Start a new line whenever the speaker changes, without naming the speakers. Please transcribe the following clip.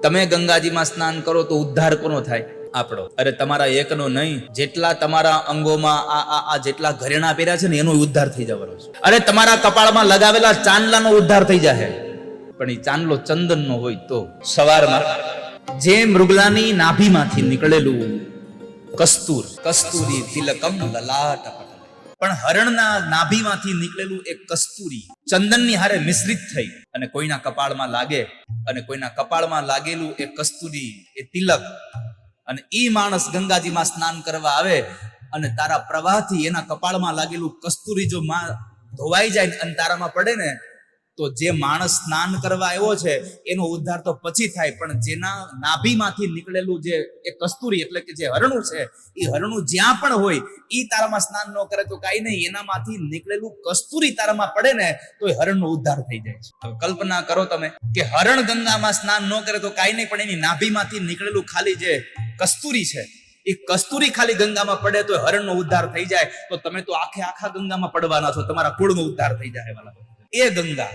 તમે ગંગાજીમાં સ્નાન કરો તો ઉદ્ધાર કોનો થાય? આપણો. અરે તમારા એકનો નહીં, જેટલા તમારા અંગોમાં આ જેટલા ઘરેણા પહેર્યા છે ને એનો ઉદ્ધાર થઈ જવાનો છે. અરે તમારા કપાળમાં લગાવેલા ચાંદલાનો ઉદ્ધાર થઈ જાય, પણ એ ચાંદલો ચંદનનો હોય તો. સવારમાં જે મૃગલાની નાભીમાંથી નીકળેલું કસ્તુરી તિલકમ લલાટ પટલે, પણ હરણના નાભીમાંથી નીકળેલું એક કસ્તુરી ચંદનની હારે મિશ્રિત થઈ અને કોઈના કપાળમાં લાગે, અને કોઈના કપાળમાં લાગેલું એ કસ્તુરી એ તિલક, અને ઈ માણસ ગંગાજીમાં સ્નાન કરવા આવે અને તારા પ્રવાહથી એના કપાળમાં લાગેલું કસ્તુરી જો ધોવાઈ જાય અને તારામાં પડે ને, તો જે માણસ સ્નાન કરવા આવ્યો છે એનો ઉદ્ધાર તો પછી થાય, પણ જેના નાભીમાંથી નીકળેલું જે એ કસ્તુરી એટલે કે જે હરણું છે, એ હરણું જ્યાં પણ હોય ઈ તારામાં સ્નાન ન કરે તો કાંઈ નહીં, એનામાંથી નીકળેલું કસ્તુરી તારામાં પડે ને તો એ હરણનો ઉદ્ધાર થઈ જાય છે. હવે કલ્પના કરો તમે કે હરણ ગંગામાં સ્નાન ન કરે તો કાંઈ નહીં, પણ એની નાભીમાંથી નીકળેલું ખાલી જે કસ્તુરી છે એ કસ્તુરી ખાલી ગંગામાં પડે તો હરણનો ઉદ્ધાર થઈ જાય, તો તમે તો આખા ગંગામાં પડવાના છો, તમારા કુળનો ઉદ્ધાર થઈ જાય. વાલા એ ગંગા